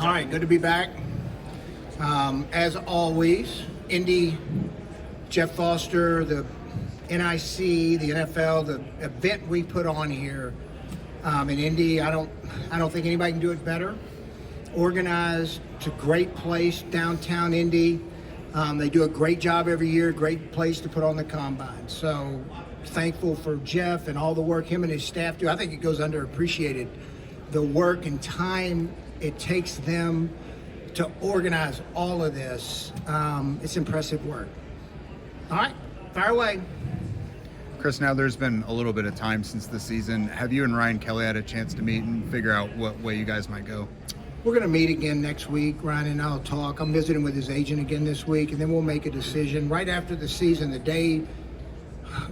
All right, good to be back. As always, Indy, Jeff Foster, the NIC, the NFL, the event we put on here in Indy, I don't think anybody can do it better. Organized, it's a great place, downtown Indy. They do a great job every year, great place to put on the combine. So thankful for Jeff and all the work him and his staff do. I think it goes underappreciated, the work and time it takes them to organize all of this. It's impressive work. All right, fire away. Chris, now there's been a little bit of time since the season. Have you and Ryan Kelly had a chance to meet and figure out what way you guys might go? We're going to meet again next week. Ryan and I will talk. I'm visiting with his agent again this week, and then we'll make a decision. Right after the season, the day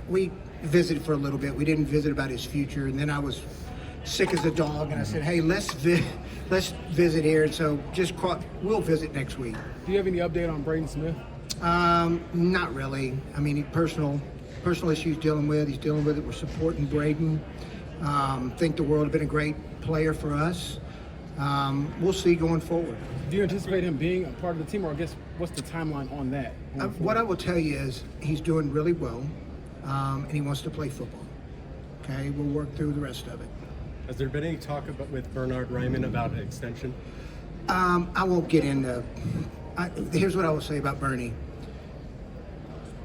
we visited for a little bit, we didn't visit about his future, and then I was sick as a dog, and I said, hey, let's visit here. And so we'll visit next week. Do you have any update on Braden Smith? Not really. I mean, he personal issues dealing with. He's dealing with it. We're supporting Braden. Think the world has been a great player for us. We'll see going forward. Do you anticipate him being a part of the team, or I guess what's the timeline on that? What I will tell you is he's doing really well, and he wants to play football. Okay, we'll work through the rest of it. Has there been any talk with Bernhard Raimann about an extension? I won't get into. Here's what I will say about Bernie.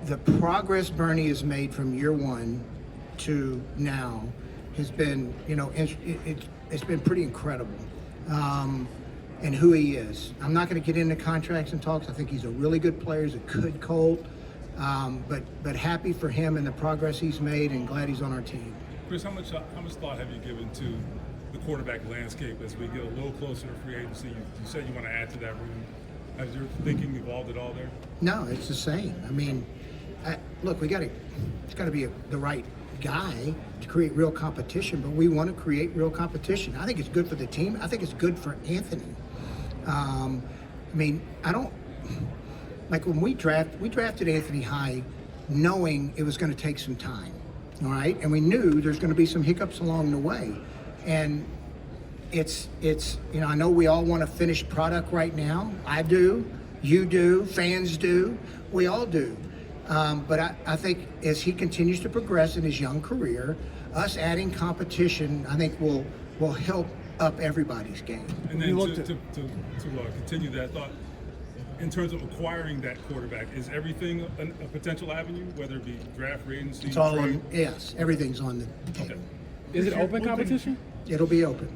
The progress Bernie has made from year one to now has been, it's been pretty incredible. And who he is. I'm not going to get into contracts and talks. I think he's a really good player. He's a good Colt. But happy for him and the progress he's made, and glad he's on our team. Chris, how much thought have you given to the quarterback landscape as we get a little closer to free agency? You said you want to add to that room. Has your thinking evolved at all there? No, it's the same. I mean, look, it's got to be the right guy to create real competition, but we want to create real competition. I think it's good for the team. I think it's good for Anthony. When we drafted Anthony High knowing it was going to take some time, all right? And we knew there's going to be some hiccups along the way. And it's I know we all want a finished product right now. I do, you do, fans do, we all do. But I think as he continues to progress in his young career, us adding competition, I think will help up everybody's game. And then to continue that thought, in terms of acquiring that quarterback, is everything a potential avenue, whether it be draft, free agency? It's all yes, everything's on the table. Okay. Is it open competition? It'll be open.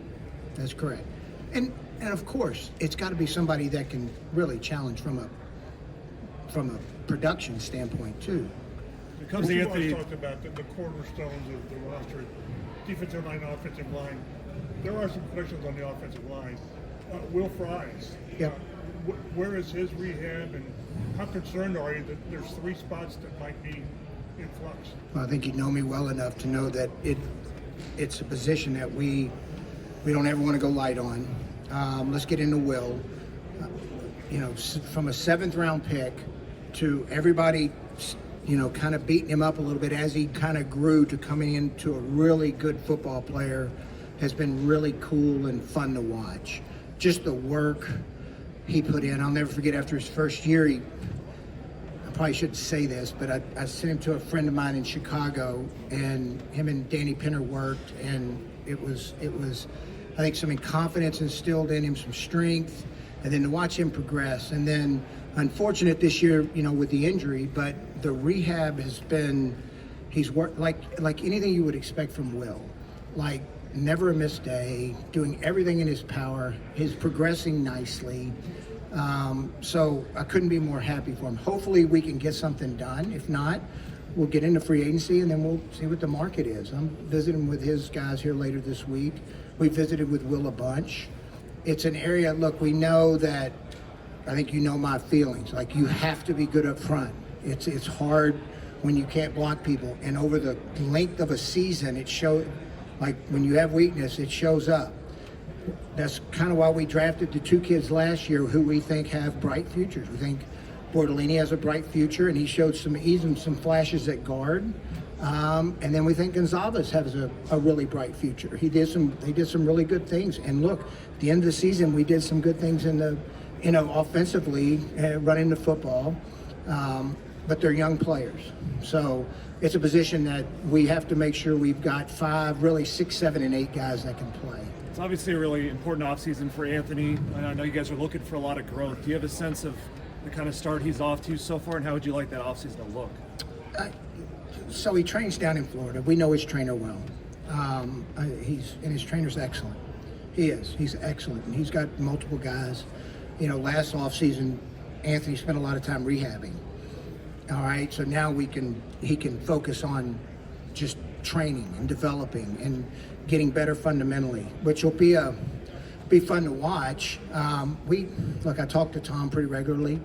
That's correct. And of course, it's got to be somebody that can really challenge from a production standpoint too. Because Anthony talked about the cornerstones of the roster, defensive line, offensive line. There are some questions on the offensive line. Will Fries, Yep. Where is his rehab, and how concerned are you that there's 3 spots that might be in flux? Well, I think you know me well enough to know that it's a position that we don't ever want to go light on. Let's get into Will. From a 7th round pick to everybody, kind of beating him up a little bit as he kind of grew to coming into a really good football player has been really cool and fun to watch. Just the work he put in. I'll never forget after his first year, I probably shouldn't say this, but I sent him to a friend of mine in Chicago, and him and Danny Pinner worked, and it was I think some confidence instilled in him, some strength, and then to watch him progress. And then unfortunate this year, with the injury, but the rehab has been, he's worked like anything you would expect from Will. Like never a missed day, doing everything in his power. He's progressing nicely. So I couldn't be more happy for him. Hopefully we can get something done. If not, we'll get into free agency and then we'll see what the market is. I'm visiting with his guys here later this week. We visited with Will a bunch. It's an area, look, we know that, I think you know my feelings. Like you have to be good up front. It's hard when you can't block people. And over the length of a season, it shows, like when you have weakness, it shows up. That's kind of why we drafted the 2 kids last year who we think have bright futures. We think Bortolini has a bright future, and he showed some flashes at guard. And then we think Gonzalez has a really bright future. He did some really good things. And look, at the end of the season, we did some good things in the, offensively, running the football. But they're young players. So it's a position that we have to make sure we've got 5, really 6, 7, and 8 guys that can play. It's obviously a really important offseason for Anthony, and I know you guys are looking for a lot of growth. Do you have a sense of the kind of start he's off to so far, and how would you like that offseason to look? So he trains down in Florida. We know his trainer well. His trainer's excellent. He is. He's excellent, and he's got multiple guys. Last offseason, Anthony spent a lot of time rehabbing. All right, so now he can focus on just training and developing and getting better fundamentally, which will be fun to watch. I talk to Tom pretty regularly,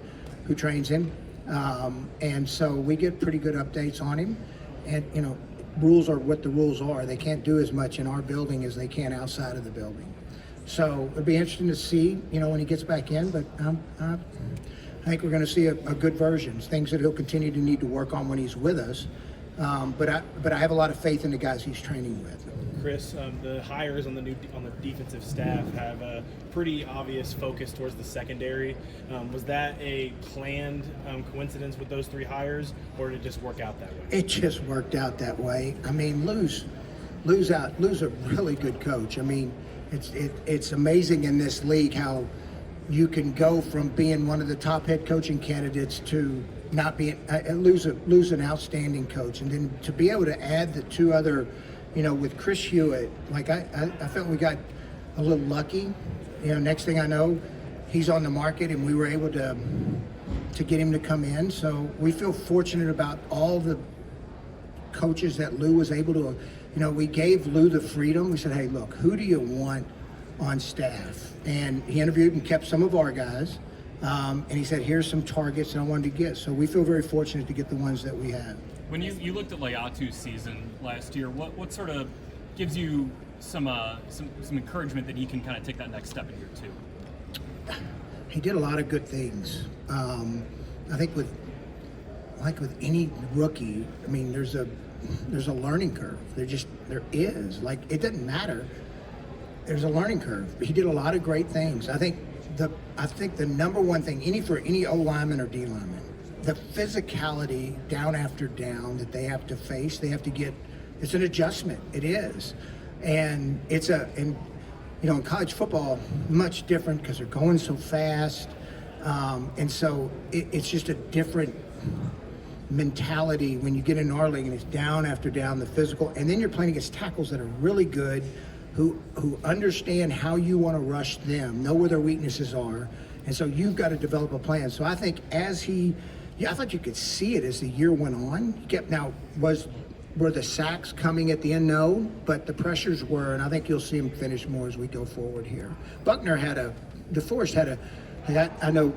who trains him, and so we get pretty good updates on him. And rules are what the rules are. They can't do as much in our building as they can outside of the building. So it'll be interesting to see, when he gets back in. But I think we're going to see a good version, things that he'll continue to need to work on when he's with us. But I have a lot of faith in the guys he's training with. Chris, the hires on the defensive staff have a pretty obvious focus towards the secondary. Was that a planned coincidence with those 3 hires, or did it just work out that way? It just worked out that way. I mean, Lou's a really good coach. I mean, it's amazing in this league how you can go from being one of the top head coaching candidates to not being lose an outstanding coach, and then to be able to add the 2 other, with Chris Hewitt, like I felt we got a little lucky. Next thing I know, he's on the market, and we were able to get him to come in. So we feel fortunate about all the coaches that Lou was able to. We gave Lou the freedom. We said, hey, look, who do you want on staff? And he interviewed and kept some of our guys. And he said, here's some targets that I wanted to get. So we feel very fortunate to get the ones that we have. When you looked at Leatu's season last year, what sort of gives you some encouragement that he can kind of take that next step in year 2? He did a lot of good things. I think with any rookie, I mean, there's a learning curve. There is. Like, it doesn't matter. There's a learning curve. He did a lot of great things. I think the number one thing, for any O lineman or D lineman, the physicality down after down that they have to face, they have to get. It's an adjustment. It is, and in college football, much different because they're going so fast, and so it's just a different mentality when you get in our league and it's down after down, the physical, and then you're playing against tackles that are really good, who understand how you want to rush them, know where their weaknesses are, and so you've got to develop a plan. So I think I thought you could see it as the year went on. He kept were the sacks coming at the end? No, but the pressures were, and I think you'll see him finish more as we go forward here. Buckner DeForest I know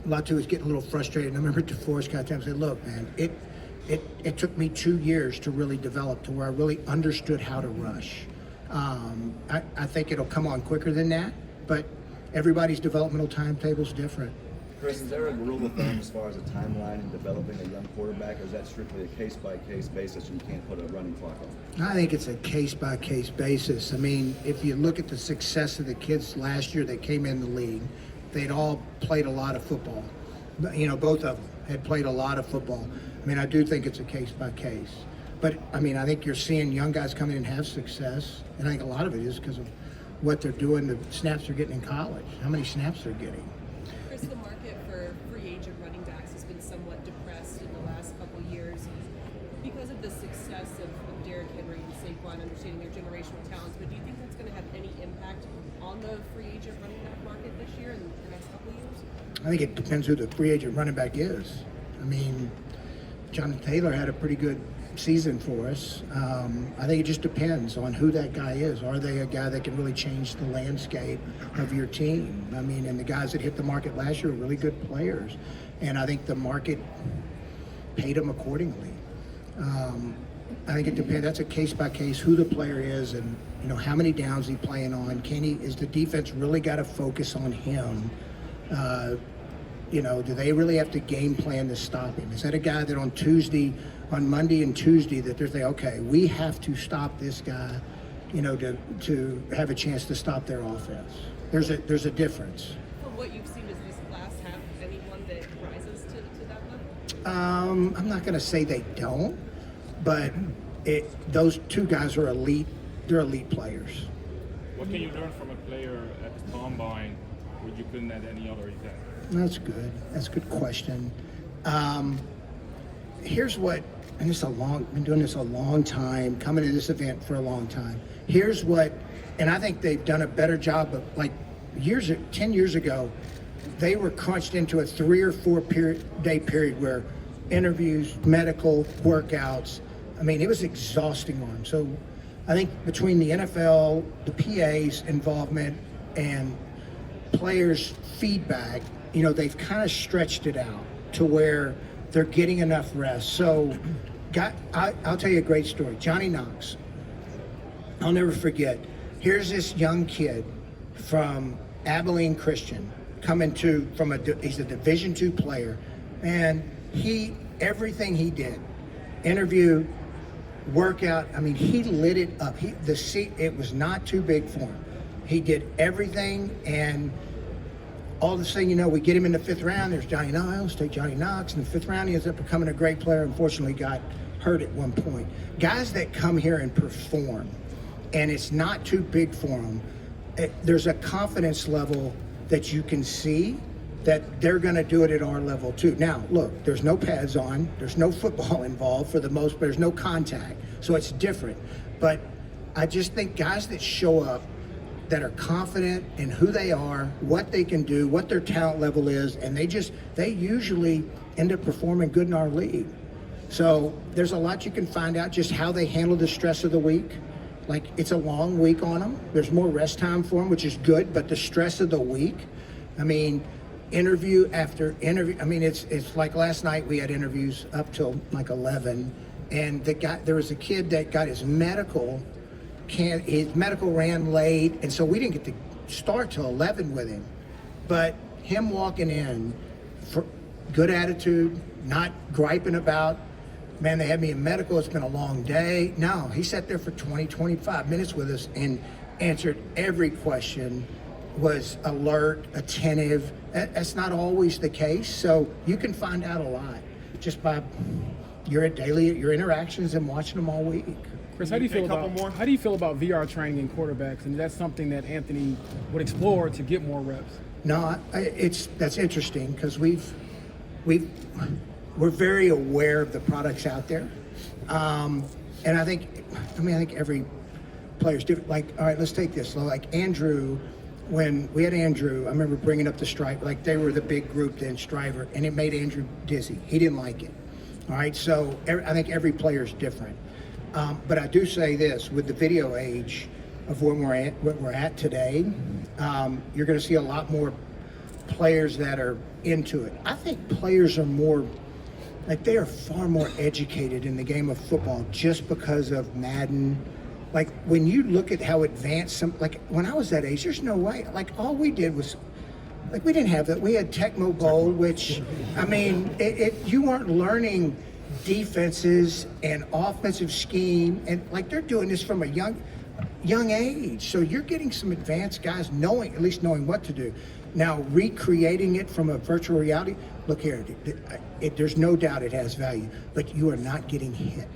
Latu was getting a little frustrated. And I remember DeForest kind of said, look, man, it took me 2 years to really develop to where I really understood how to rush. I think it'll come on quicker than that, but everybody's developmental timetable is different. Chris, is there a rule of thumb as far as a timeline in developing a young quarterback, or is that strictly a case-by-case basis and you can't put a running clock on? I think it's a case-by-case basis. I mean, if you look at the success of the kids last year that came in the league, they'd all played a lot of football. Both of them had played a lot of football. I mean, I do think it's a case-by-case. But, I mean, I think you're seeing young guys come in and have success, and I think a lot of it is because of what they're doing, the snaps they're getting in college, how many snaps they're getting. Chris, the market for free agent running backs has been somewhat depressed in the last couple of years because of the success of Derrick Henry and Saquon, understanding their generational talents. But do you think that's going to have any impact on the free agent running back market this year and the next couple of years? I think it depends who the free agent running back is. I mean, Jonathan Taylor had a pretty good season for us. I think it just depends on who that guy is. Are they a guy that can really change the landscape of your team? I mean, and the guys that hit the market last year are really good players, and I think the market paid them accordingly. I think it depends. That's a case by case who the player is, and how many downs he's playing on. Is the defense really got to focus on him do they really have to game plan to stop him? Is that a guy that on Monday and Tuesday, that they're thinking, okay, we have to stop this guy, to have a chance to stop their offense? There's a difference. From what you've seen, does this class have anyone that rises to that level? I'm not going to say they don't, but those two guys are elite. They're elite players. What can you learn from a player at the combine which you couldn't at any other event? That's good. That's a good question. Here's what, and been doing this a long time, coming to this event for a long time. Here's what, and I think they've done a better job of, 10 years ago, they were crunched into a 3 or 4 day period where interviews, medical, workouts, it was exhausting on them. So I think between the NFL, the PA's involvement, and players' feedback, they've kind of stretched it out to where they're getting enough rest. So I'll tell you a great story. Johnny Knox, I'll never forget. Here's this young kid from Abilene Christian he's a Division II player, and everything he did, interview, workout, he lit it up. It was not too big for him. He did everything, and all of a sudden, we get him in the 5th round. There's Johnny Niles, take Johnny Knox. In the 5th round, he ends up becoming a great player. Unfortunately, got hurt at one point. Guys that come here and perform, and it's not too big for them, there's a confidence level that you can see that they're going to do it at our level too. Now, look, there's no pads on. There's no football involved for the most, but there's no contact. So it's different. But I just think guys that show up that are confident in who they are, what they can do, what their talent level is, and they usually end up performing good in our league. So there's a lot you can find out, just how they handle the stress of the week. It's a long week on them. There's more rest time for them, which is good, but the stress of the week, interview after interview. It's like last night we had interviews up till 11, and there was a kid that got his medical ran late, and so we didn't get to start till 11 with him. But him walking in, for good attitude, not griping about, man, they had me in medical, it's been a long day. No, he sat there for 25 minutes with us and answered every question, was alert, attentive. That's not always the case, so you can find out a lot just by your interactions and watching them all week. Chris, how do you feel about VR training in quarterbacks, and that's something that Anthony would explore to get more reps? No, that's interesting because we're very aware of the products out there, and I think every player's different. All right, let's take this. Andrew, when we had Andrew, I remember bringing up the Striver. They were the big group then, Striver, and it made Andrew dizzy. He didn't like it. All right, so I think every player's different. But I do say this, with the video age of where we're at today, you're going to see a lot more players that are into it. I think players are they are far more educated in the game of football just because of Madden. When you look at how advanced when I was that age, there's no way. All we did was, we didn't have that. We had Tecmo Bowl, which, you weren't learning defenses and offensive scheme, and they're doing this from a young age. So you're getting some advanced guys at least knowing what to do. Now, recreating it from a virtual reality, look here, there's no doubt it has value, but you are not getting hit.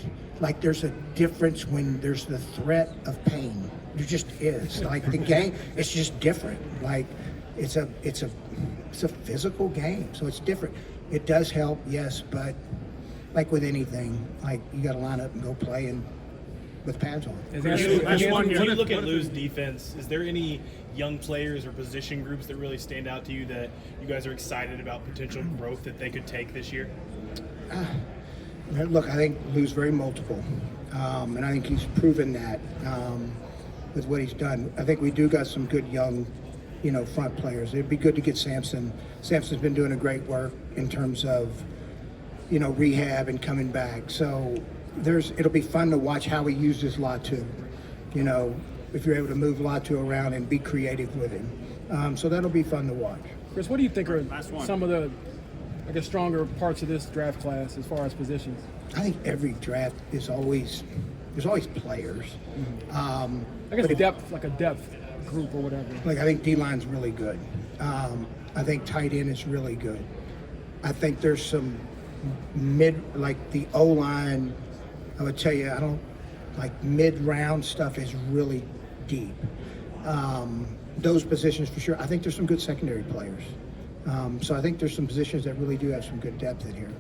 There's a difference when there's the threat of pain. There just is. The game, it's just different. It's a physical game, so it's different. It does help, yes, but with anything, you got to line up and go play and with pads on. When you look at Lou's defense, is there any young players or position groups that really stand out to you that you guys are excited about potential growth that they could take this year? Look, I think Lou's very multiple, and I think he's proven that with what he's done. I think we do got some good young, front players. It'd be good to get Samson. Samson's been doing a great work in terms of, rehab and coming back. So it'll be fun to watch how he uses Latu. If you're able to move Latu around and be creative with him. So that'll be fun to watch. Chris, what do you think are Last one. some of the, I guess, stronger parts of this draft class as far as positions? I think every draft is always there's always players. I guess but depth, like a depth group or whatever. Like I think D-line's really good. I think tight end is really good. I think there's some like the O-line, I would tell you, I don't like mid-round stuff is really deep. Those positions for sure. I think there's some good secondary players. So I think there's some positions that really do have some good depth in here.